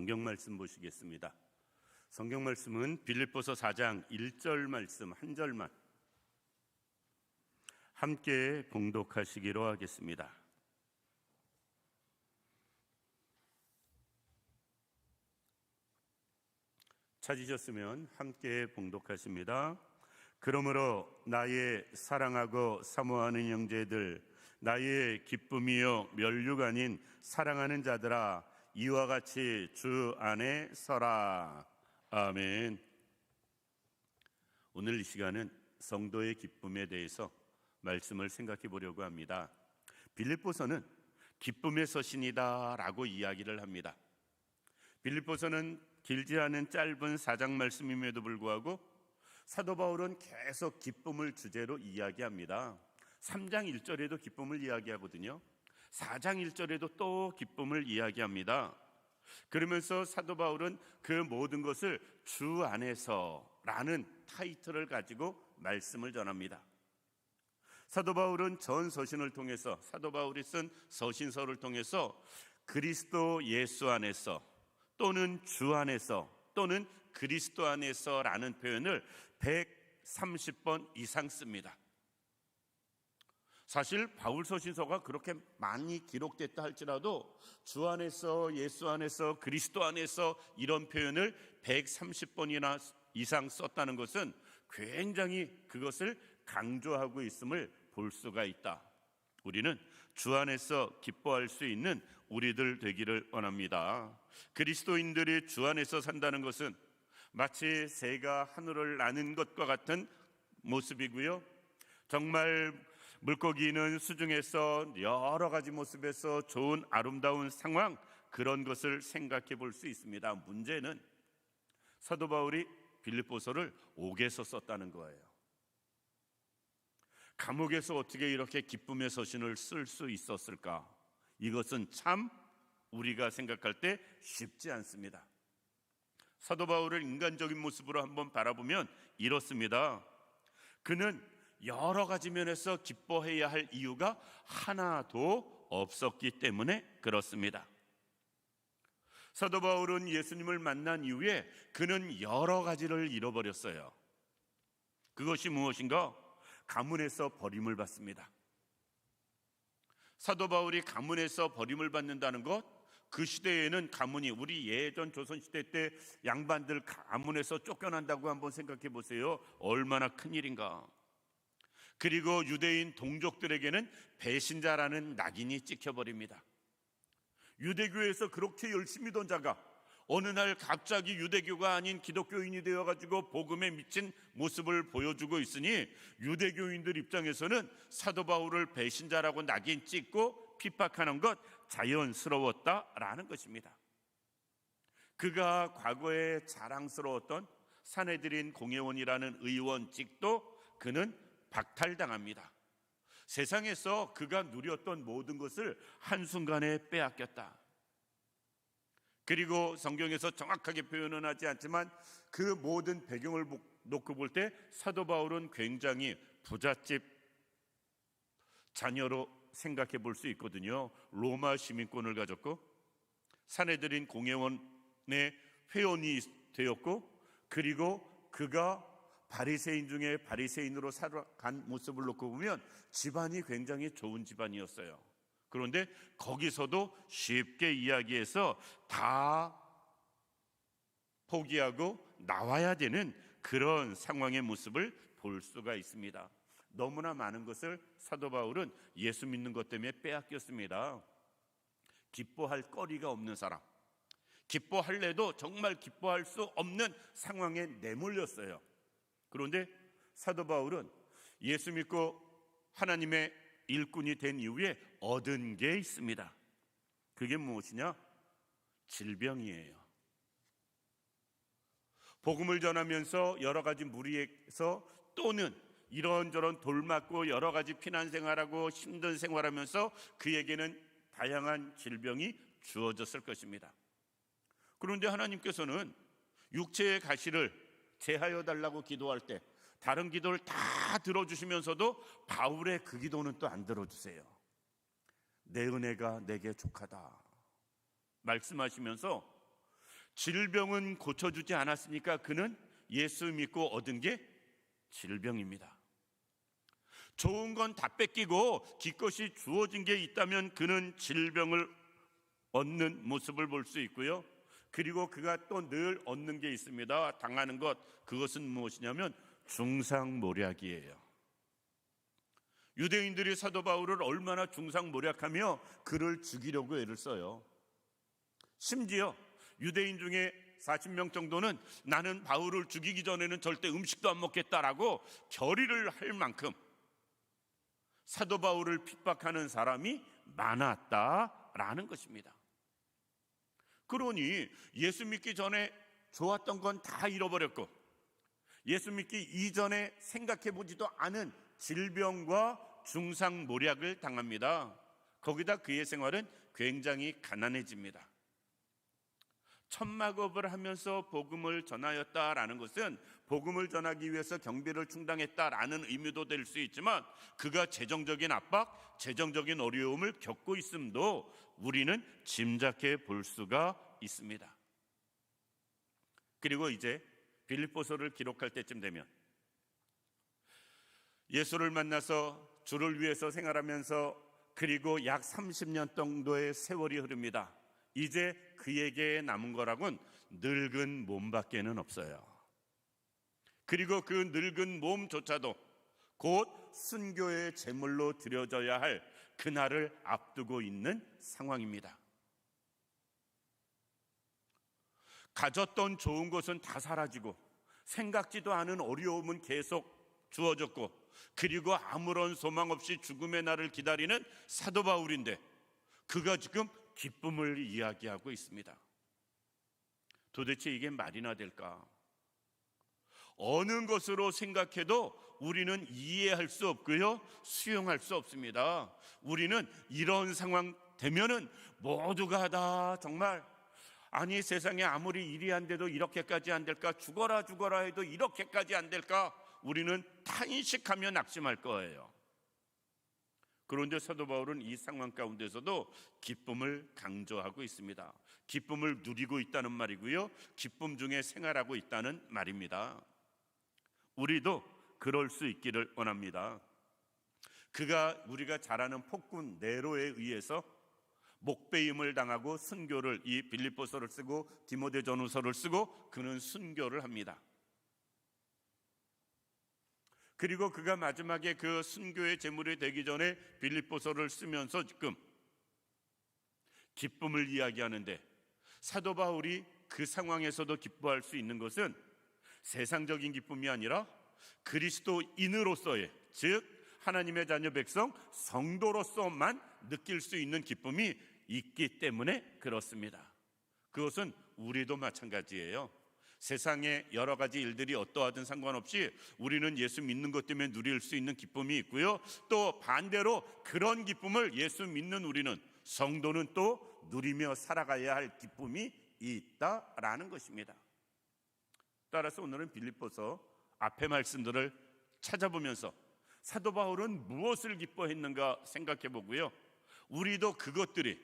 성경 말씀 보시겠습니다. 성경 말씀은 빌립보서 4장 1절 말씀 한 절만 함께 봉독하시기로 하겠습니다. 찾으셨으면 함께 봉독하십니다. 그러므로 나의 사랑하고 사모하는 형제들, 나의 기쁨이요 멸류가 아닌 사랑하는 자들아, 이와 같이 주 안에 서라. 아멘. 오늘 이 시간은 성도의 기쁨에 대해서 말씀을 생각해 보려고 합니다. 빌립보서는 기쁨의 서신이다 라고 이야기를 합니다. 빌립보서는 길지 않은 짧은 4장 말씀임에도 불구하고 사도 바울은 계속 기쁨을 주제로 이야기합니다. 3장 1절에도 기쁨을 이야기하거든요. 4장 1절에도 또 기쁨을 이야기합니다. 그러면서 사도 바울은 그 모든 것을 주 안에서라는 타이틀을 가지고 말씀을 전합니다. 사도 바울은 전 서신을 통해서, 사도 바울이 쓴 서신서를 통해서 그리스도 예수 안에서 또는 주 안에서 또는 그리스도 안에서라는 표현을 130번 이상 씁니다. 사실 바울 서신서가 그렇게 많이 기록됐다 할지라도 주 안에서, 예수 안에서, 그리스도 안에서 이런 표현을 130번이나 이상 썼다는 것은 굉장히 그것을 강조하고 있음을 볼 수가 있다. 우리는 주 안에서 기뻐할 수 있는 우리들 되기를 원합니다. 그리스도인들이 주 안에서 산다는 것은 마치 새가 하늘을 나는 것과 같은 모습이고요, 정말 물고기는 수중에서 여러 가지 모습에서 좋은 아름다운 상황, 그런 것을 생각해 볼 수 있습니다. 문제는 사도 바울이 빌립보서를 옥에서 썼다는 거예요. 감옥에서 어떻게 이렇게 기쁨의 서신을 쓸 수 있었을까? 이것은 참 우리가 생각할 때 쉽지 않습니다. 사도 바울을 인간적인 모습으로 한번 바라보면 이렇습니다. 그는 여러 가지 면에서 기뻐해야 할 이유가 하나도 없었기 때문에 그렇습니다. 사도 바울은 예수님을 만난 이후에 그는 여러 가지를 잃어버렸어요. 그것이 무엇인가? 가문에서 버림을 받습니다. 사도 바울이 가문에서 버림을 받는다는 것, 그 시대에는 가문이, 우리 예전 조선시대 때 양반들 가문에서 쫓겨난다고 한번 생각해 보세요. 얼마나 큰일인가. 그리고 유대인 동족들에게는 배신자라는 낙인이 찍혀버립니다. 유대교에서 그렇게 열심히 던 자가 어느 날 갑자기 유대교가 아닌 기독교인이 되어가지고 복음에 미친 모습을 보여주고 있으니 유대교인들 입장에서는 사도 바울을 배신자라고 낙인 찍고 핍박하는 것 자연스러웠다라는 것입니다. 그가 과거에 자랑스러웠던 산헤드린 공회원이라는 의원직도 그는 박탈당합니다. 세상에서 그가 누렸던 모든 것을 한순간에 빼앗겼다. 그리고 성경에서 정확하게 표현은 하지 않지만 그 모든 배경을 놓고 볼 때 사도 바울은 굉장히 부잣집 자녀로 생각해 볼 수 있거든요. 로마 시민권을 가졌고 산헤드린 공회원의 회원이 되었고, 그리고 그가 바리새인 중에 바리새인으로 살아간 모습을 놓고 보면 집안이 굉장히 좋은 집안이었어요. 그런데 거기서도 쉽게 이야기해서 다 포기하고 나와야 되는 그런 상황의 모습을 볼 수가 있습니다. 너무나 많은 것을 사도 바울은 예수 믿는 것 때문에 빼앗겼습니다. 기뻐할 거리가 없는 사람, 기뻐할래도 정말 기뻐할 수 없는 상황에 내몰렸어요. 그런데 사도 바울은 예수 믿고 하나님의 일꾼이 된 이후에 얻은 게 있습니다. 그게 무엇이냐? 질병이에요. 복음을 전하면서 여러 가지 무리에서 또는 이런저런 돌맞고 여러 가지 피난 생활하고 힘든 생활하면서 그에게는 다양한 질병이 주어졌을 것입니다. 그런데 하나님께서는 육체의 가시를 제하여 달라고 기도할 때 다른 기도를 다 들어주시면서도 바울의 그 기도는 또 안 들어주세요. 내 은혜가 내게 족하다 말씀하시면서 질병은 고쳐주지 않았으니까 그는 예수 믿고 얻은 게 질병입니다. 좋은 건 다 뺏기고 기껏이 주어진 게 있다면 그는 질병을 얻는 모습을 볼 수 있고요. 그리고 그가 또 늘 얻는 게 있습니다. 당하는 것, 그것은 무엇이냐면 중상모략이에요. 유대인들이 사도 바울을 얼마나 중상모략하며 그를 죽이려고 애를 써요. 심지어 유대인 중에 40명 정도는 나는 바울을 죽이기 전에는 절대 음식도 안 먹겠다라고 결의를 할 만큼 사도 바울을 핍박하는 사람이 많았다라는 것입니다. 그러니 예수 믿기 전에 좋았던 건 다 잃어버렸고 예수 믿기 이전에 생각해 보지도 않은 질병과 중상모략을 당합니다. 거기다 그의 생활은 굉장히 가난해집니다. 천막업을 하면서 복음을 전하였다라는 것은 복음을 전하기 위해서 경비를 충당했다라는 의미도 될 수 있지만 그가 재정적인 압박, 재정적인 어려움을 겪고 있음도 우리는 짐작해 볼 수가 있습니다. 그리고 이제 빌립보서를 기록할 때쯤 되면 예수를 만나서 주를 위해서 생활하면서 그리고 약 30년 정도의 세월이 흐릅니다. 이제 그에게 남은 거라곤 늙은 몸밖에는 없어요. 그리고 그 늙은 몸조차도 곧 순교의 제물로 드려져야 할 그날을 앞두고 있는 상황입니다. 가졌던 좋은 것은 다 사라지고 생각지도 않은 어려움은 계속 주어졌고 그리고 아무런 소망 없이 죽음의 날을 기다리는 사도 바울인데 그가 지금 기쁨을 이야기하고 있습니다. 도대체 이게 말이나 될까? 어느 것으로 생각해도 우리는 이해할 수 없고요, 수용할 수 없습니다. 우리는 이런 상황 되면은 모두가 다 정말 아니 세상에 아무리 일이 안 돼도 이렇게까지 안 될까? 죽어라 해도 이렇게까지 안 될까? 우리는 탄식하며 낙심할 거예요. 그런데 사도 바울은 이 상황 가운데서도 기쁨을 강조하고 있습니다. 기쁨을 누리고 있다는 말이고요, 기쁨 중에 생활하고 있다는 말입니다. 우리도 그럴 수 있기를 원합니다. 우리가 잘 아는 폭군 네로에 의해서 목배임을 당하고 순교를, 이 빌립보서를 쓰고 디모데전후서를 쓰고 그는 순교를 합니다. 그리고 그가 마지막에 그 순교의 제물이 되기 전에 빌립보서를 쓰면서 지금 기쁨을 이야기하는데 사도 바울이 그 상황에서도 기뻐할 수 있는 것은 세상적인 기쁨이 아니라 그리스도인으로서의, 즉 하나님의 자녀 백성 성도로서만 느낄 수 있는 기쁨이 있기 때문에 그렇습니다. 그것은 우리도 마찬가지예요. 세상의 여러 가지 일들이 어떠하든 상관없이 우리는 예수 믿는 것 때문에 누릴 수 있는 기쁨이 있고요, 또 반대로 그런 기쁨을 예수 믿는 우리는, 성도는 또 누리며 살아가야 할 기쁨이 있다라는 것입니다. 따라서 오늘은 빌립보서 앞의 말씀들을 찾아보면서 사도 바울은 무엇을 기뻐했는가 생각해 보고요, 우리도 그것들이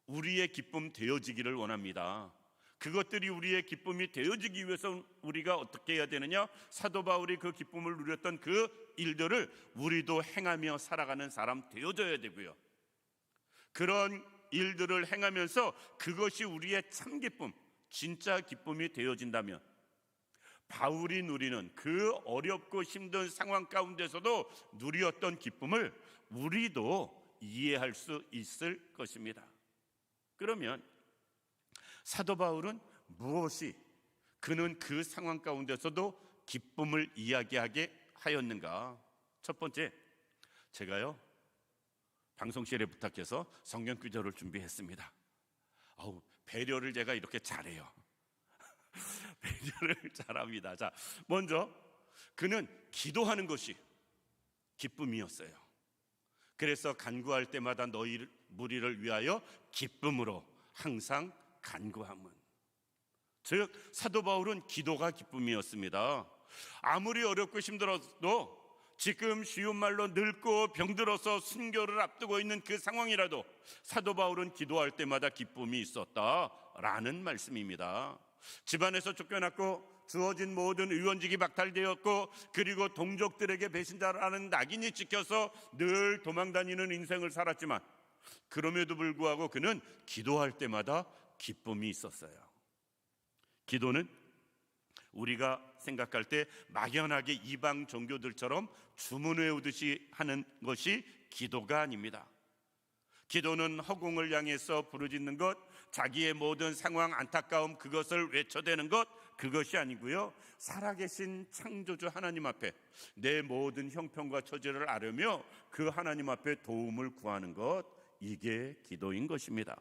우리의 기쁨 되어지기를 원합니다. 그것들이 우리의 기쁨이 되어지기 위해서 우리가 어떻게 해야 되느냐? 사도 바울이 그 기쁨을 누렸던 그 일들을 우리도 행하며 살아가는 사람 되어져야 되고요, 그런 일들을 행하면서 그것이 우리의 참 기쁨, 진짜 기쁨이 되어진다면 바울이 누리는 그 어렵고 힘든 상황 가운데서도 누리었던 기쁨을 우리도 이해할 수 있을 것입니다. 그러면 사도 바울은 무엇이 그는 그 상황 가운데서도 기쁨을 이야기하게 하였는가? 첫 번째, 제가요 방송실에 부탁해서 성경 구절을 준비했습니다. 배려를 제가 이렇게 잘해요. 배려를 잘합니다. 자, 먼저 그는 기도하는 것이 기쁨이었어요. 그래서 간구할 때마다 너희 무리를 위하여 기쁨으로 항상 간구함은, 즉 사도 바울은 기도가 기쁨이었습니다. 아무리 어렵고 힘들어도 지금 쉬운 말로 늙고 병들어서 순교를 앞두고 있는 그 상황이라도 사도 바울은 기도할 때마다 기쁨이 있었다. 라는 말씀입니다. 집안에서 쫓겨났고 주어진 모든 의원직이 박탈되었고 그리고 동족들에게 배신자라는 낙인이 찍혀서 늘 도망다니는 인생을 살았지만 그럼에도 불구하고 그는 기도할 때마다 기쁨이 있었어요. 기도는 우리가 생각할 때 막연하게 이방 종교들처럼 주문 외우듯이 하는 것이 기도가 아닙니다. 기도는 허공을 향해서 부르짖는 것, 자기의 모든 상황, 안타까움 그것을 외쳐대는 것, 그것이 아니고요, 살아계신 창조주 하나님 앞에 내 모든 형편과 처지를 아뢰며 그 하나님 앞에 도움을 구하는 것, 이게 기도인 것입니다.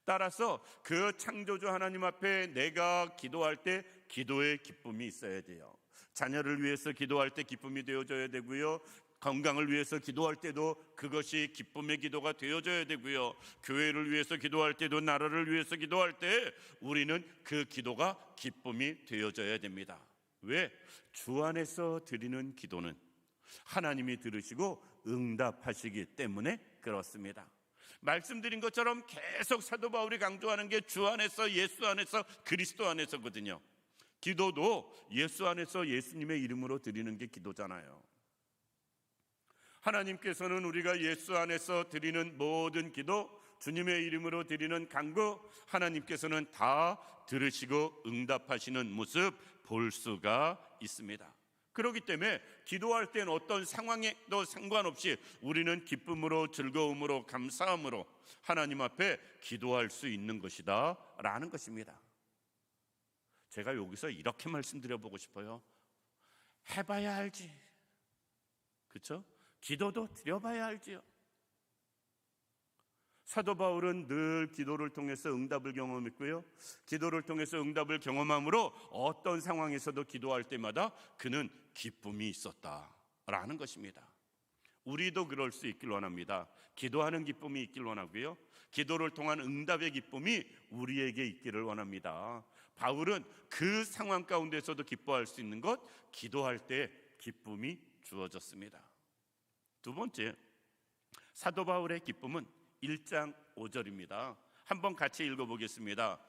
따라서 그 창조주 하나님 앞에 내가 기도할 때 기도의 기쁨이 있어야 돼요. 자녀를 위해서 기도할 때 기쁨이 되어져야 되고요, 건강을 위해서 기도할 때도 그것이 기쁨의 기도가 되어져야 되고요, 교회를 위해서 기도할 때도, 나라를 위해서 기도할 때 우리는 그 기도가 기쁨이 되어져야 됩니다. 왜? 주 안에서 드리는 기도는 하나님이 들으시고 응답하시기 때문에 그렇습니다. 말씀드린 것처럼 계속 사도 바울이 강조하는 게 주 안에서, 예수 안에서, 그리스도 안에서거든요. 기도도 예수 안에서 예수님의 이름으로 드리는 게 기도잖아요. 하나님께서는 우리가 예수 안에서 드리는 모든 기도, 주님의 이름으로 드리는 간구, 하나님께서는 다 들으시고 응답하시는 모습 볼 수가 있습니다. 그렇기 때문에 기도할 때는 어떤 상황에도 상관없이 우리는 기쁨으로, 즐거움으로, 감사함으로 하나님 앞에 기도할 수 있는 것이다 라는 것입니다. 제가 여기서 이렇게 말씀드려보고 싶어요. 해봐야 알지, 그렇죠? 기도도 드려봐야 알지요. 사도 바울은 늘 기도를 통해서 응답을 경험했고요, 기도를 통해서 응답을 경험함으로 어떤 상황에서도 기도할 때마다 그는 기쁨이 있었다라는 것입니다. 우리도 그럴 수 있길 원합니다. 기도하는 기쁨이 있길 원하고요, 기도를 통한 응답의 기쁨이 우리에게 있기를 원합니다. 바울은 그 상황 가운데서도 기뻐할 수 있는 것, 기도할 때 기쁨이 주어졌습니다. 두 번째, 사도 바울의 기쁨은 1장 5절입니다. 한번 같이 읽어보겠습니다.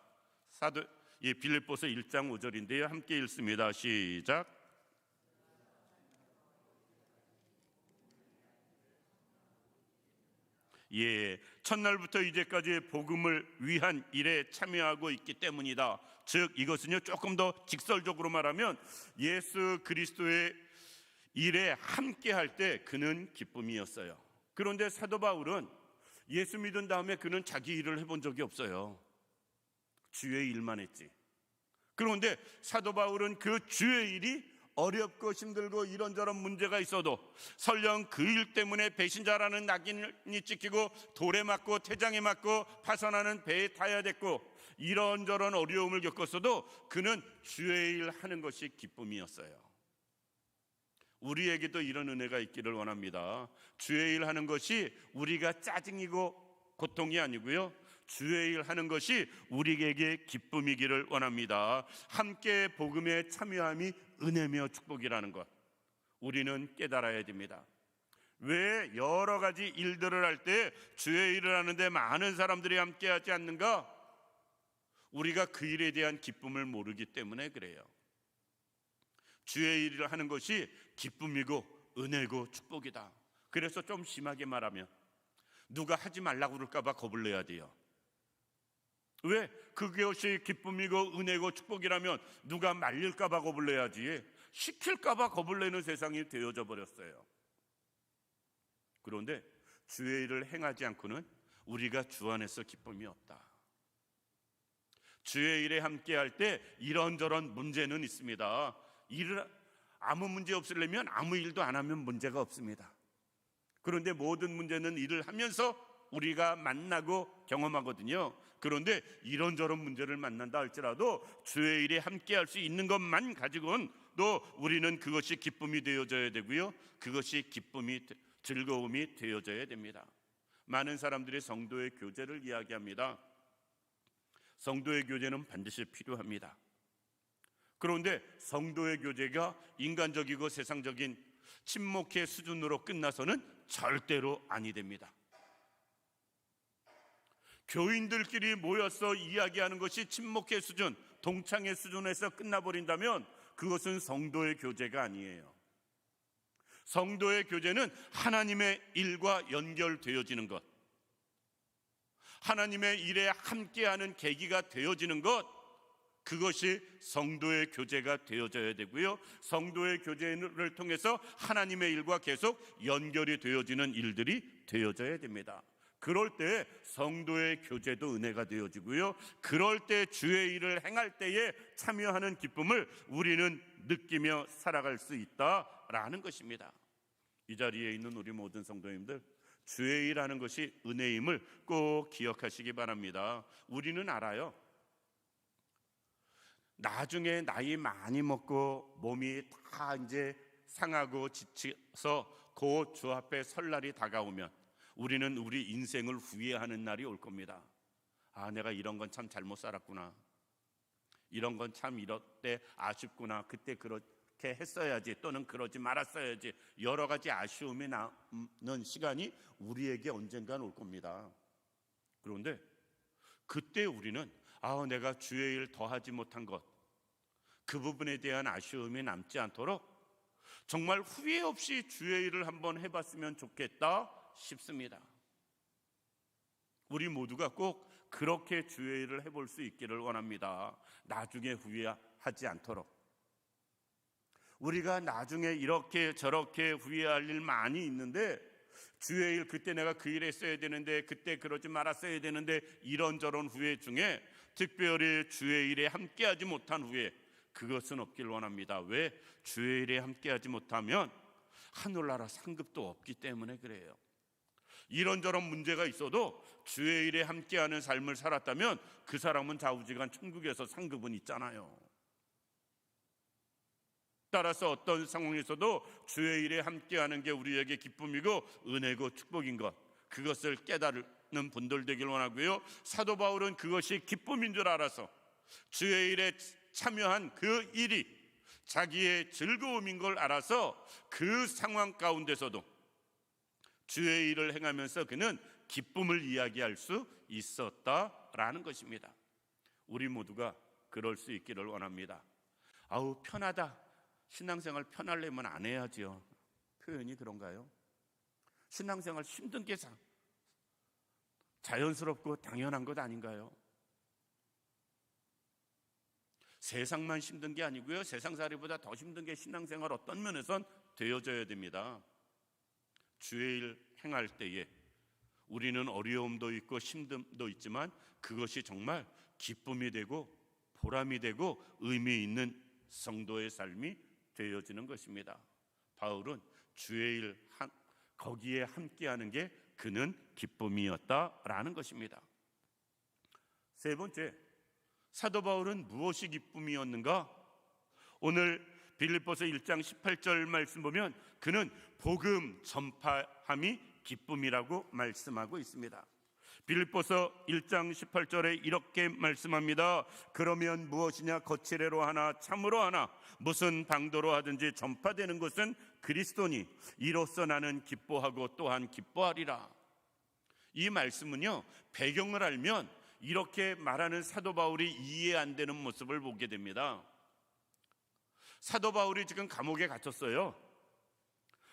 빌립보서 1장 5절인데요, 함께 읽습니다. 시작. 첫날부터 이제까지 복음을 위한 일에 참여하고 있기 때문이다. 즉 이것은요, 조금 더 직설적으로 말하면 예수 그리스도의 일에 함께할 때 그는 기쁨이었어요. 그런데 사도 바울은 예수 믿은 다음에 그는 자기 일을 해본 적이 없어요. 주의 일만 했지. 그런데 사도 바울은 그 주의 일이 어렵고 힘들고 이런저런 문제가 있어도, 설령 그 일 때문에 배신자라는 낙인이 찍히고 돌에 맞고 태장에 맞고 파선하는 배에 타야 됐고 이런저런 어려움을 겪었어도 그는 주의 일 하는 것이 기쁨이었어요. 우리에게도 이런 은혜가 있기를 원합니다. 주의 일 하는 것이 우리가 짜증이고 고통이 아니고요, 주의 일 하는 것이 우리에게 기쁨이기를 원합니다. 함께 복음에 참여함이 은혜며 축복이라는 것, 우리는 깨달아야 됩니다. 왜 여러 가지 일들을 할 때 주의 일을 하는데 많은 사람들이 함께하지 않는가? 우리가 그 일에 대한 기쁨을 모르기 때문에 그래요. 주의 일을 하는 것이 기쁨이고 은혜고 축복이다. 그래서 좀 심하게 말하면 누가 하지 말라고 그럴까 봐 겁을 내야 돼요. 왜? 그것이 기쁨이고 은혜고 축복이라면 누가 말릴까 봐 겁을 내야지, 시킬까 봐 겁을 내는 세상이 되어져 버렸어요. 그런데 주의 일을 행하지 않고는 우리가 주 안에서 기쁨이 없다. 주의 일에 함께할 때 이런저런 문제는 있습니다. 일을 아무 문제 없으려면 아무 일도 안 하면 문제가 없습니다. 그런데 모든 문제는 일을 하면서 우리가 만나고 경험하거든요. 그런데 이런저런 문제를 만난다 할지라도 주의 일에 함께할 수 있는 것만 가지고는 또 우리는 그것이 기쁨이 되어져야 되고요, 그것이 기쁨이, 즐거움이 되어져야 됩니다. 많은 사람들이 성도의 교제를 이야기합니다. 성도의 교제는 반드시 필요합니다. 그런데 성도의 교제가 인간적이고 세상적인 친목의 수준으로 끝나서는 절대로 아니 됩니다. 교인들끼리 모여서 이야기하는 것이 친목회 수준, 동창회 수준에서 끝나버린다면 그것은 성도의 교제가 아니에요. 성도의 교제는 하나님의 일과 연결되어지는 것, 하나님의 일에 함께하는 계기가 되어지는 것, 그것이 성도의 교제가 되어져야 되고요, 성도의 교제를 통해서 하나님의 일과 계속 연결이 되어지는 일들이 되어져야 됩니다. 그럴 때 성도의 교제도 은혜가 되어지고요, 그럴 때 주의 일을 행할 때에 참여하는 기쁨을 우리는 느끼며 살아갈 수 있다라는 것입니다. 이 자리에 있는 우리 모든 성도님들, 주의 일하는 것이 은혜임을 꼭 기억하시기 바랍니다. 우리는 알아요. 나중에 나이 많이 먹고 몸이 다 이제 상하고 지쳐서 그 주 앞에 설 날이 다가오면 우리는 우리 인생을 후회하는 날이 올 겁니다. 아, 내가 이런 건 참 잘못 살았구나, 이런 건 참 이럴 때 아쉽구나, 그때 그렇게 했어야지, 또는 그러지 말았어야지, 여러 가지 아쉬움이 남는 시간이 우리에게 언젠간 올 겁니다. 그런데 그때 우리는 내가 주의 일 더하지 못한 것, 그 부분에 대한 아쉬움이 남지 않도록 정말 후회 없이 주의 일을 한번 해봤으면 좋겠다 싶습니다. 우리 모두가 꼭 그렇게 주의 일을 해볼 수 있기를 원합니다. 나중에 후회하지 않도록. 우리가 나중에 이렇게 저렇게 후회할 일 많이 있는데, 주의 일, 그때 내가 그 일 했어야 되는데, 그때 그러지 말았어야 되는데, 이런저런 후회 중에 특별히 주의 일에 함께하지 못한 후회, 그것은 없길 원합니다. 왜? 주의 일에 함께하지 못하면 하늘나라 상급도 없기 때문에 그래요. 이런저런 문제가 있어도 주의 일에 함께하는 삶을 살았다면 그 사람은 좌우지간 천국에서 상급은 있잖아요. 따라서 어떤 상황에서도 주의 일에 함께하는 게 우리에게 기쁨이고 은혜고 축복인 것, 그것을 깨달는 분들 되길 원하고요, 사도 바울은 그것이 기쁨인 줄 알아서 주의 일에 참여한 그 일이 자기의 즐거움인 걸 알아서 그 상황 가운데서도 주의 일을 행하면서 그는 기쁨을 이야기할 수 있었다라는 것입니다. 우리 모두가 그럴 수 있기를 원합니다. 아우, 편하다, 신앙생활 편하려면 안 해야지요. 표현이 그런가요? 신앙생활 힘든 게 자연스럽고 당연한 것 아닌가요? 세상만 힘든 게 아니고요, 세상살이보다 더 힘든 게 신앙생활 어떤 면에선 되어져야 됩니다. 주의 일 행할 때에 우리는 어려움도 있고 힘듦도 있지만 그것이 정말 기쁨이 되고 보람이 되고 의미 있는 성도의 삶이 되어지는 것입니다. 바울은 주의 일 거기에 함께하는 게 그는 기쁨이었다라는 것입니다. 세 번째, 사도 바울은 무엇이 기쁨이었는가? 오늘 빌립보서 1장 18절 말씀 보면 그는 복음 전파함이 기쁨이라고 말씀하고 있습니다. 빌립보서 1장 18절에 이렇게 말씀합니다. 그러면 무엇이냐, 거칠애로 하나 참으로 하나 무슨 방도로 하든지 전파되는 것은 그리스도니 이로써 나는 기뻐하고 또한 기뻐하리라. 이 말씀은요, 배경을 알면 이렇게 말하는 사도 바울이 이해 안 되는 모습을 보게 됩니다. 사도 바울이 지금 감옥에 갇혔어요.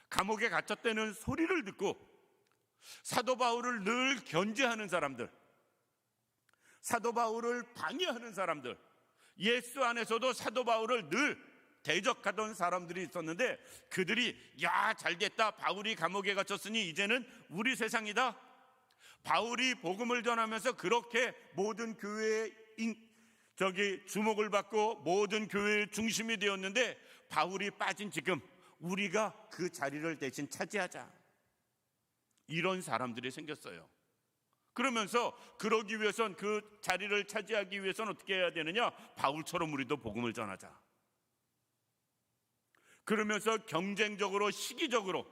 감옥에 갇혔다는 소리를 듣고 사도 바울을 늘 견제하는 사람들, 사도 바울을 방해하는 사람들, 예수 안에서도 사도 바울을 늘 대적하던 사람들이 있었는데, 그들이 야, 잘됐다, 바울이 감옥에 갇혔으니 이제는 우리 세상이다. 바울이 복음을 전하면서 그렇게 모든 교회의 주목을 받고 모든 교회의 중심이 되었는데, 바울이 빠진 지금 우리가 그 자리를 대신 차지하자, 이런 사람들이 생겼어요. 그러면서 그러기 위해선, 그 자리를 차지하기 위해서는 어떻게 해야 되느냐? 바울처럼 우리도 복음을 전하자. 그러면서 경쟁적으로, 시기적으로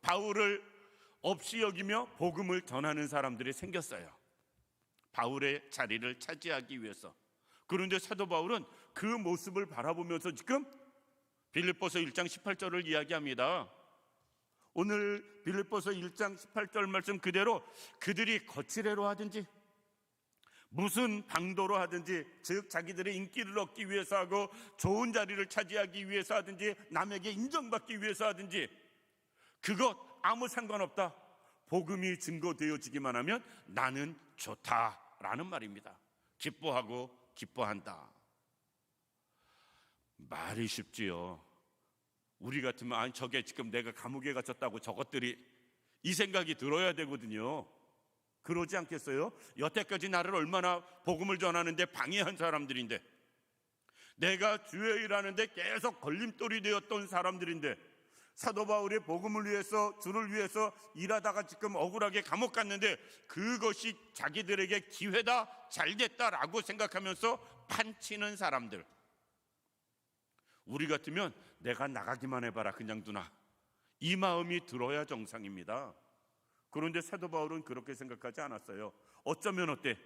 바울을 없이 여기며 복음을 전하는 사람들이 생겼어요. 바울의 자리를 차지하기 위해서. 그런데 사도 바울은 그 모습을 바라보면서 지금 빌립보서 1장 18절을 이야기합니다. 오늘 빌립보서 1장 18절 말씀 그대로 그들이 거칠애로 하든지 무슨 방도로 하든지, 즉 자기들의 인기를 얻기 위해서 하고 좋은 자리를 차지하기 위해서 하든지 남에게 인정받기 위해서 하든지 그것 아무 상관없다. 복음이 증거되어지기만 하면 나는 좋다라는 말입니다. 기뻐하고 기뻐한다. 말이 쉽지요. 우리 같으면 아니 저게 지금 내가 감옥에 갇혔다고 저것들이 이 생각이 들어야 되거든요. 그러지 않겠어요? 여태까지 나를 얼마나 복음을 전하는데 방해한 사람들인데, 내가 주의 일하는데 계속 걸림돌이 되었던 사람들인데, 사도 바울이 복음을 위해서, 주를 위해서 일하다가 지금 억울하게 감옥 갔는데 그것이 자기들에게 기회다, 잘됐다라고 생각하면서 판치는 사람들. 우리 같으면 내가 나가기만 해봐라 그냥 두나, 이 마음이 들어야 정상입니다. 그런데 사도 바울은 그렇게 생각하지 않았어요. 어쩌면 어때?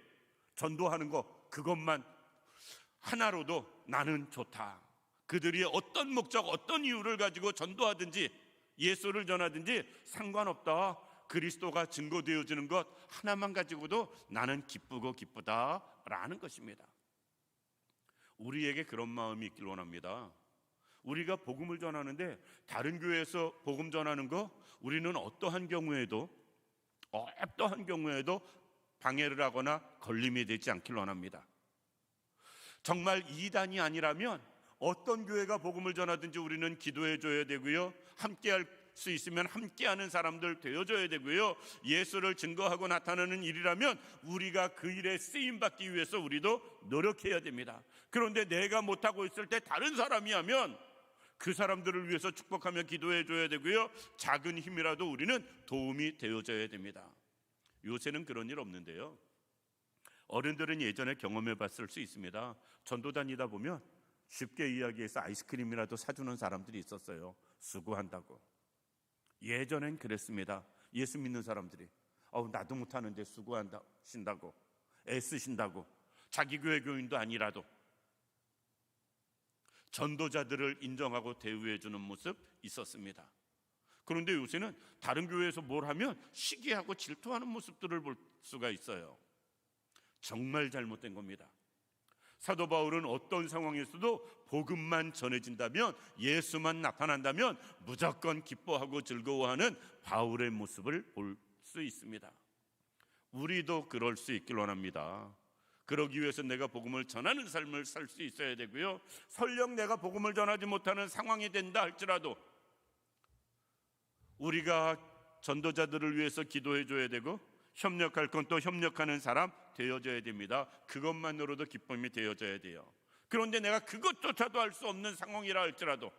전도하는 거 그것만 하나로도 나는 좋다. 그들이 어떤 목적, 어떤 이유를 가지고 전도하든지 예수를 전하든지 상관없다. 그리스도가 증거되어지는 것 하나만 가지고도 나는 기쁘고 기쁘다라는 것입니다. 우리에게 그런 마음이 있길 원합니다. 우리가 복음을 전하는데 다른 교회에서 복음 전하는 거 우리는 어떠한 경우에도 방해를 하거나 걸림이 되지 않길 원합니다. 정말 이단이 아니라면 어떤 교회가 복음을 전하든지 우리는 기도해 줘야 되고요, 함께할 수 있으면 함께하는 사람들 되어줘야 되고요, 예수를 증거하고 나타내는 일이라면 우리가 그 일에 쓰임받기 위해서 우리도 노력해야 됩니다. 그런데 내가 못하고 있을 때 다른 사람이 하면 그 사람들을 위해서 축복하며 기도해 줘야 되고요, 작은 힘이라도 우리는 도움이 되어줘야 됩니다. 요새는 그런 일 없는데요, 어른들은 예전에 경험해 봤을 수 있습니다. 전도 다니다 보면 쉽게 이야기해서 아이스크림이라도 사주는 사람들이 있었어요. 수고한다고. 예전엔 그랬습니다. 예수 믿는 사람들이 나도 못하는데 수고하신다고, 애쓰신다고, 자기 교회 교인도 아니라도 전도자들을 인정하고 대우해 주는 모습 있었습니다. 그런데 요새는 다른 교회에서 뭘 하면 시기하고 질투하는 모습들을 볼 수가 있어요. 정말 잘못된 겁니다. 사도 바울은 어떤 상황에서도 복음만 전해진다면, 예수만 나타난다면 무조건 기뻐하고 즐거워하는 바울의 모습을 볼 수 있습니다. 우리도 그럴 수 있길 원합니다. 그러기 위해서 내가 복음을 전하는 삶을 살 수 있어야 되고요, 설령 내가 복음을 전하지 못하는 상황이 된다 할지라도 우리가 전도자들을 위해서 기도해 줘야 되고, 협력할 건 또 협력하는 사람 되어져야 됩니다. 그것만으로도 기쁨이 되어져야 돼요. 그런데 내가 그것조차도 할 수 없는 상황이라 할지라도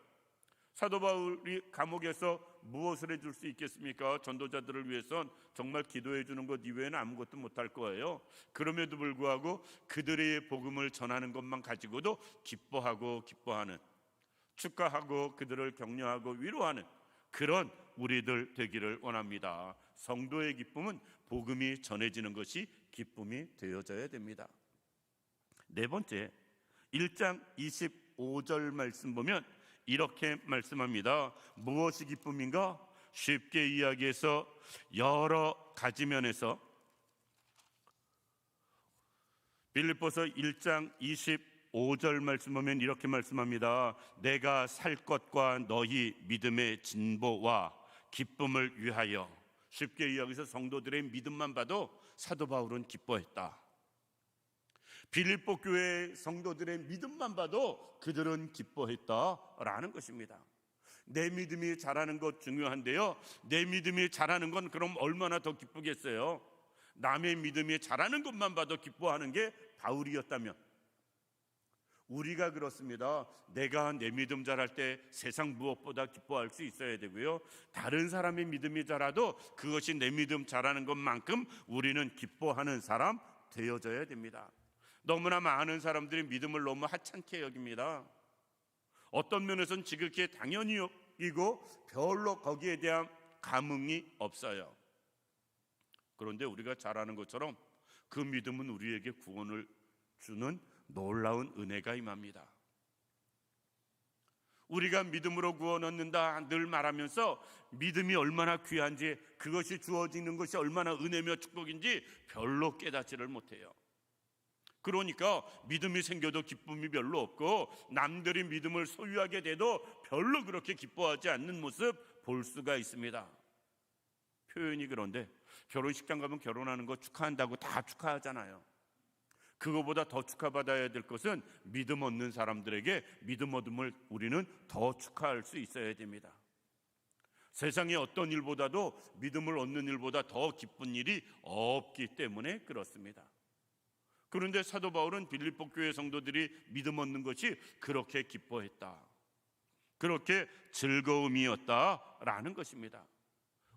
사도 바울이 감옥에서 무엇을 해줄 수 있겠습니까? 전도자들을 위해선 정말 기도해 주는 것 이외에는 아무것도 못할 거예요. 그럼에도 불구하고 그들의 복음을 전하는 것만 가지고도 기뻐하고 기뻐하는, 축하하고 그들을 격려하고 위로하는 그런 우리들 되기를 원합니다. 성도의 기쁨은 복음이 전해지는 것이 기쁨이 되어져야 됩니다. 네 번째, 1장 25절 말씀 보면 이렇게 말씀합니다. 무엇이 기쁨인가? 쉽게 이야기해서 여러 가지 면에서 빌립보서 1장 25절 말씀 보면 이렇게 말씀합니다. 내가 살 것과 너희 믿음의 진보와 기쁨을 위하여. 쉽게 이야기해서 성도들의 믿음만 봐도 사도 바울은 기뻐했다. 빌립보 교회 성도들의 믿음만 봐도 그들은 기뻐했다라는 것입니다. 내 믿음이 자라는 것 중요한데요, 내 믿음이 자라는 건 그럼 얼마나 더 기쁘겠어요? 남의 믿음이 자라는 것만 봐도 기뻐하는 게 바울이었다면, 우리가 그렇습니다. 내가 내 믿음 자랄 때 세상 무엇보다 기뻐할 수 있어야 되고요, 다른 사람의 믿음이 자라도 그것이 내 믿음 자라는 것만큼 우리는 기뻐하는 사람 되어져야 됩니다. 너무나 많은 사람들이 믿음을 너무 하찮게 여깁니다. 어떤 면에서는 지극히 당연히 여기고 별로 거기에 대한 감흥이 없어요. 그런데 우리가 잘 아는 것처럼 그 믿음은 우리에게 구원을 주는 놀라운 은혜가 임합니다. 우리가 믿음으로 구원 얻는다 늘 말하면서 믿음이 얼마나 귀한지, 그것이 주어지는 것이 얼마나 은혜며 축복인지 별로 깨닫지를 못해요. 그러니까 믿음이 생겨도 기쁨이 별로 없고 남들이 믿음을 소유하게 돼도 별로 그렇게 기뻐하지 않는 모습 볼 수가 있습니다. 표현이 그런데 결혼식장 가면 결혼하는 거 축하한다고 다 축하하잖아요. 그거보다 더 축하받아야 될 것은 믿음 얻는 사람들에게 믿음 얻음을 우리는 더 축하할 수 있어야 됩니다. 세상의 어떤 일보다도 믿음을 얻는 일보다 더 기쁜 일이 없기 때문에 그렇습니다. 그런데 사도 바울은 빌립보 교회 성도들이 믿음 얻는 것이 그렇게 기뻐했다, 그렇게 즐거움이었다라는 것입니다.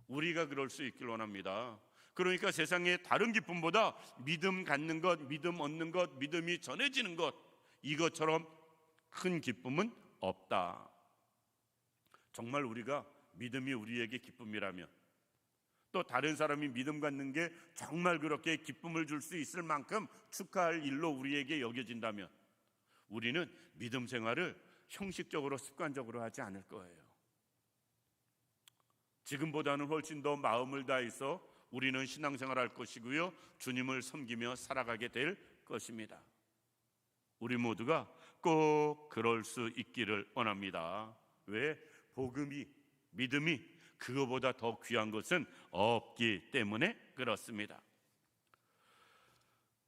우리가 그럴 수 있길 원합니다. 그러니까 세상의 다른 기쁨보다 믿음 갖는 것, 믿음 얻는 것, 믿음이 전해지는 것, 이것처럼 큰 기쁨은 없다. 정말 우리가 믿음이 우리에게 기쁨이라면, 또 다른 사람이 믿음 갖는 게 정말 그렇게 기쁨을 줄 수 있을 만큼 축하할 일로 우리에게 여겨진다면 우리는 믿음 생활을 형식적으로 습관적으로 하지 않을 거예요. 지금보다는 훨씬 더 마음을 다해서 우리는 신앙생활할 것이고요, 주님을 섬기며 살아가게 될 것입니다. 우리 모두가 꼭 그럴 수 있기를 원합니다. 왜? 복음이, 믿음이 그거보다 더 귀한 것은 없기 때문에 그렇습니다.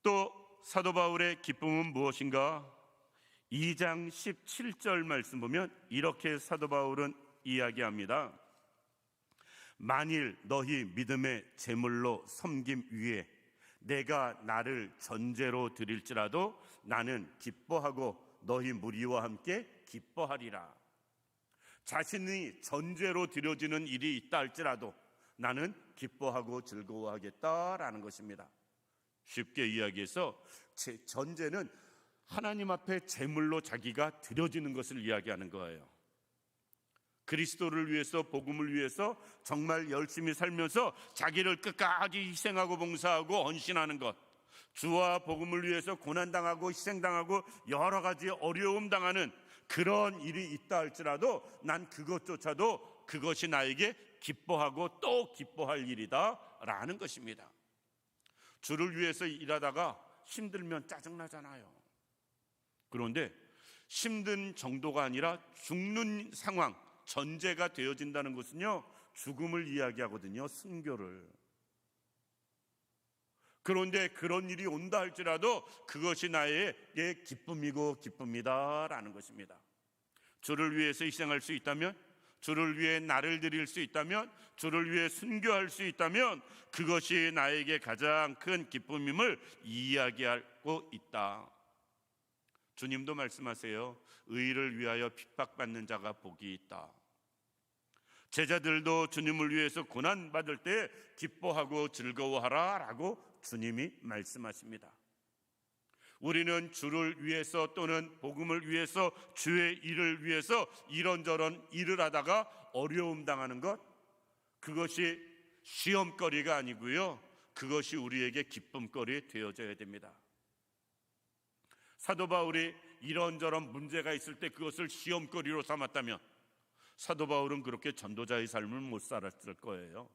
또 사도 바울의 기쁨은 무엇인가? 2장 17절 말씀 보면 이렇게 사도 바울은 이야기합니다. 만일 너희 믿음의 제물로 섬김 위에 내가 나를 전제로 드릴지라도 나는 기뻐하고 너희 무리와 함께 기뻐하리라. 자신이 전제로 드려지는 일이 있다 할지라도 나는 기뻐하고 즐거워하겠다라는 것입니다. 쉽게 이야기해서 전제는 하나님 앞에 제물로 자기가 드려지는 것을 이야기하는 거예요. 그리스도를 위해서, 복음을 위해서 정말 열심히 살면서 자기를 끝까지 희생하고 봉사하고 헌신하는 것, 주와 복음을 위해서 고난당하고 희생당하고 여러 가지 어려움 당하는 그런 일이 있다 할지라도 난 그것조차도 그것이 나에게 기뻐하고 또 기뻐할 일이다 라는 것입니다. 주를 위해서 일하다가 힘들면 짜증나잖아요. 그런데 힘든 정도가 아니라 죽는 상황, 전제가 되어진다는 것은요, 죽음을 이야기하거든요, 순교를. 그런데 그런 일이 온다 할지라도 그것이 나에게 기쁨이고 기쁨이다라는 것입니다. 주를 위해서 희생할 수 있다면, 주를 위해 나를 드릴 수 있다면, 주를 위해 순교할 수 있다면 그것이 나에게 가장 큰 기쁨임을 이야기하고 있다. 주님도 말씀하세요. 의를 위하여 핍박받는 자가 복이 있다. 제자들도 주님을 위해서 고난받을 때 기뻐하고 즐거워하라 라고 주님이 말씀하십니다. 우리는 주를 위해서 또는 복음을 위해서, 주의 일을 위해서 이런저런 일을 하다가 어려움 당하는 것, 그것이 시험거리가 아니고요, 그것이 우리에게 기쁨거리 되어져야 됩니다. 사도 바울이 이런저런 문제가 있을 때 그것을 시험거리로 삼았다면 사도 바울은 그렇게 전도자의 삶을 못 살았을 거예요.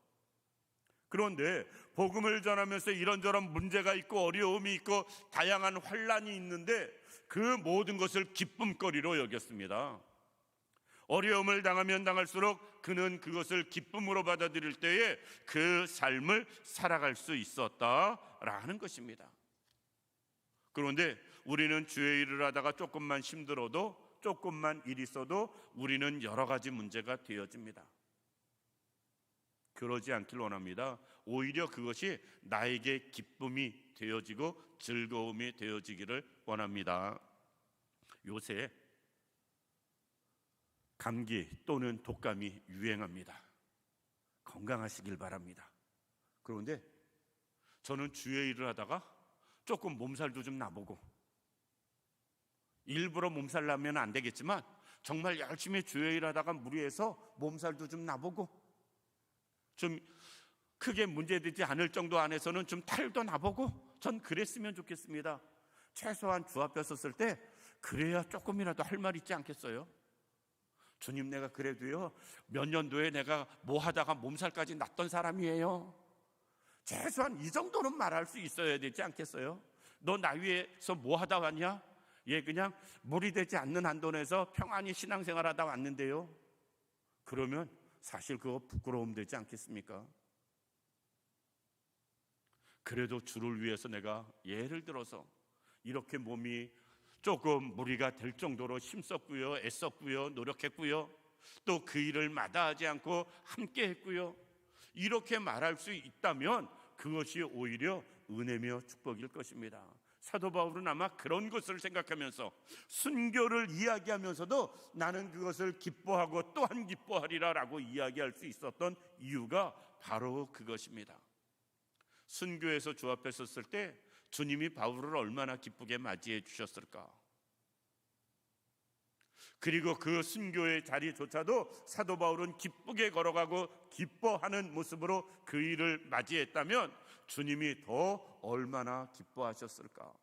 그런데 복음을 전하면서 이런저런 문제가 있고 어려움이 있고 다양한 환난이 있는데 그 모든 것을 기쁨거리로 여겼습니다. 어려움을 당하면 당할수록 그는 그것을 기쁨으로 받아들일 때에 그 삶을 살아갈 수 있었다라는 것입니다. 그런데 우리는 주의 일을 하다가 조금만 힘들어도, 조금만 일 있어도 우리는 여러 가지 문제가 되어집니다. 그러지 않길 원합니다. 오히려 그것이 나에게 기쁨이 되어지고 즐거움이 되어지기를 원합니다. 요새 감기 또는 독감이 유행합니다. 건강하시길 바랍니다. 그런데 저는 주의 일을 하다가 조금 몸살도 좀 나보고, 일부러 몸살 나면 안 되겠지만 정말 열심히 주의 일 하다가 무리해서 몸살도 좀 나보고, 좀 크게 문제되지 않을 정도 안에서는 좀 탈도 나보고, 전 그랬으면 좋겠습니다. 최소한 주 앞에 섰을 때 그래야 조금이라도 할 말 있지 않겠어요? 주님, 내가 그래도요 몇 년도에 내가 뭐 하다가 몸살까지 났던 사람이에요. 최소한 이 정도는 말할 수 있어야 되지 않겠어요? 너 나 위해서 뭐 하다 왔냐? 예, 그냥 무리되지 않는 한도 내에서 평안히 신앙생활하다 왔는데요. 그러면 사실 그거 부끄러움 되지 않겠습니까? 그래도 주를 위해서 내가 예를 들어서 이렇게 몸이 조금 무리가 될 정도로 힘썼고요, 애썼고요, 노력했고요, 또 그 일을 마다하지 않고 함께 했고요, 이렇게 말할 수 있다면 그것이 오히려 은혜며 축복일 것입니다. 사도 바울은 아마 그런 것을 생각하면서 순교를 이야기하면서도 나는 그것을 기뻐하고 또한 기뻐하리라 라고 이야기할 수 있었던 이유가 바로 그것입니다. 순교에서 주 앞에 섰을 때 주님이 바울을 얼마나 기쁘게 맞이해 주셨을까. 그리고 그 순교의 자리조차도 사도 바울은 기쁘게 걸어가고 기뻐하는 모습으로 그 일을 맞이했다면 주님이 더 얼마나 기뻐하셨을까.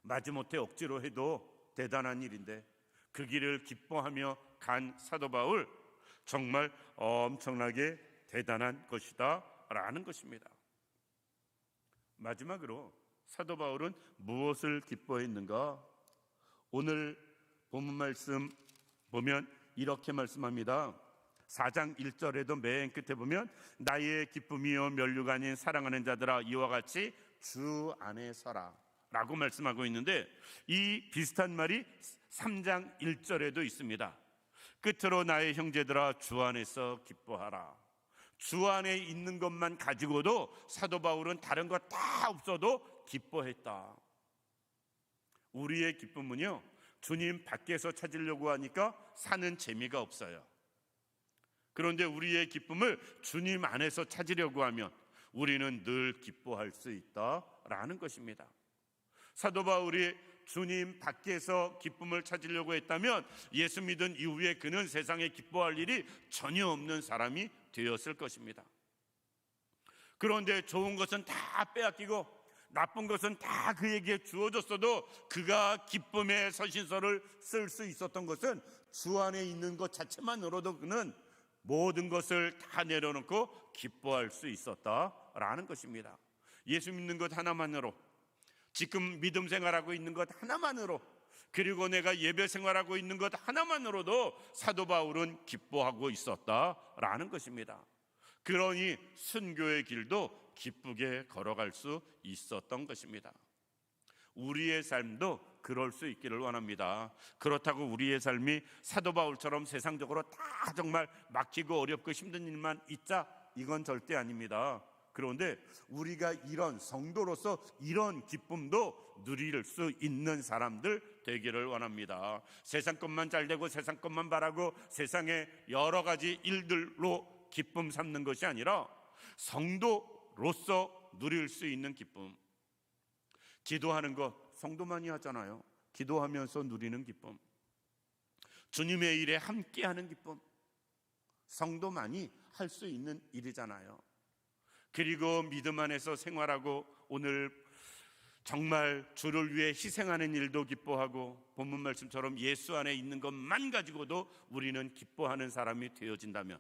마지못해 억지로 해도 대단한 일인데 그 길을 기뻐하며 간 사도 바울, 정말 엄청나게 대단한 것이다 라는 것입니다. 마지막으로 사도 바울은 무엇을 기뻐했는가? 오늘 본문 말씀 보면 이렇게 말씀합니다. 4장 1절에도 맨 끝에 보면 나의 기쁨이요 면류가 아닌 사랑하는 자들아 이와 같이 주 안에 서라 라고 말씀하고 있는데, 이 비슷한 말이 3장 1절에도 있습니다. 끝으로 나의 형제들아 주 안에서 기뻐하라. 주 안에 있는 것만 가지고도 사도 바울은 다른 것 다 없어도 기뻐했다. 우리의 기쁨은요, 주님 밖에서 찾으려고 하니까 사는 재미가 없어요. 그런데 우리의 기쁨을 주님 안에서 찾으려고 하면 우리는 늘 기뻐할 수 있다라는 것입니다. 사도 바울이 주님 밖에서 기쁨을 찾으려고 했다면 예수 믿은 이후에 그는 세상에 기뻐할 일이 전혀 없는 사람이 되었을 것입니다. 그런데 좋은 것은 다 빼앗기고 나쁜 것은 다 그에게 주어졌어도 그가 기쁨의 서신서를 쓸 수 있었던 것은 주 안에 있는 것 자체만으로도 그는 모든 것을 다 내려놓고 기뻐할 수 있었다라는 것입니다. 예수 믿는 것 하나만으로, 지금 믿음 생활하고 있는 것 하나만으로, 그리고 내가 예배 생활하고 있는 것 하나만으로도 사도 바울은 기뻐하고 있었다라는 것입니다. 그러니 순교의 길도 기쁘게 걸어갈 수 있었던 것입니다. 우리의 삶도 그럴 수 있기를 원합니다. 그렇다고 우리의 삶이 사도 바울처럼 세상적으로 다 정말 막히고 어렵고 힘든 일만 있자, 이건 절대 아닙니다. 그런데 우리가 이런 성도로서 이런 기쁨도 누릴 수 있는 사람들 되기를 원합니다. 세상 것만 잘 되고 세상 것만 바라고 세상의 여러 가지 일들로 기쁨 삼는 것이 아니라 성도로서 누릴 수 있는 기쁨. 기도하는 것 성도만이 하잖아요. 기도하면서 누리는 기쁨, 주님의 일에 함께하는 기쁨, 성도만이 할 수 있는 일이잖아요. 그리고 믿음 안에서 생활하고 오늘 정말 주를 위해 희생하는 일도 기뻐하고 본문 말씀처럼 예수 안에 있는 것만 가지고도 우리는 기뻐하는 사람이 되어진다면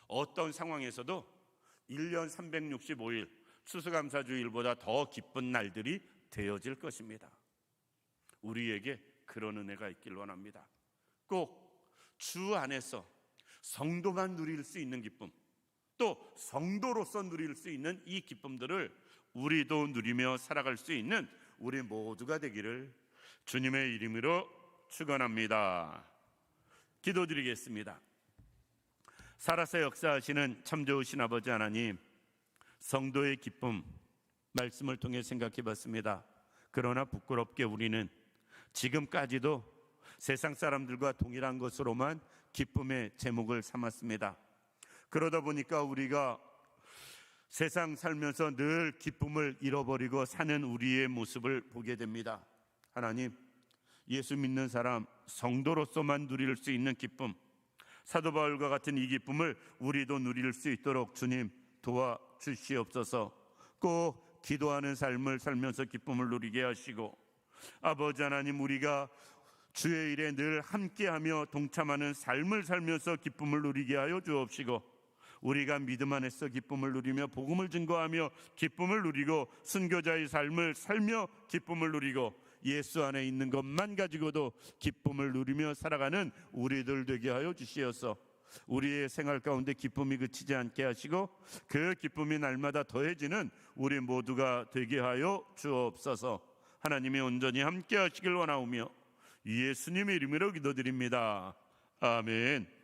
어떤 상황에서도 1년 365일 추수감사주일보다 더 기쁜 날들이 되어질 것입니다. 우리에게 그런 은혜가 있길 원합니다. 꼭 주 안에서 성도만 누릴 수 있는 기쁨, 또 성도로서 누릴 수 있는 이 기쁨들을 우리도 누리며 살아갈 수 있는 우리 모두가 되기를 주님의 이름으로 축원합니다. 기도드리겠습니다. 살아서 역사하시는 참 좋으신 아버지 하나님, 성도의 기쁨 말씀을 통해 생각해 봤습니다. 그러나 부끄럽게 우리는 지금까지도 세상 사람들과 동일한 것으로만 기쁨의 제목을 삼았습니다. 그러다 보니까 우리가 세상 살면서 늘 기쁨을 잃어버리고 사는 우리의 모습을 보게 됩니다. 하나님, 예수 믿는 사람 성도로서만 누릴 수 있는 기쁨, 사도 바울과 같은 이 기쁨을 우리도 누릴 수 있도록 주님 도와주시옵소서. 꼭 기도하는 삶을 살면서 기쁨을 누리게 하시고, 아버지 하나님, 우리가 주의 일에 늘 함께하며 동참하는 삶을 살면서 기쁨을 누리게 하여 주옵시고, 우리가 믿음 안에서 기쁨을 누리며 복음을 증거하며 기쁨을 누리고 순교자의 삶을 살며 기쁨을 누리고 예수 안에 있는 것만 가지고도 기쁨을 누리며 살아가는 우리들 되게 하여 주시어서 우리의 생활 가운데 기쁨이 그치지 않게 하시고 그 기쁨이 날마다 더해지는 우리 모두가 되게 하여 주옵소서. 하나님이 온전히 함께 하시길 원하오며 예수님의 이름으로 기도드립니다. 아멘.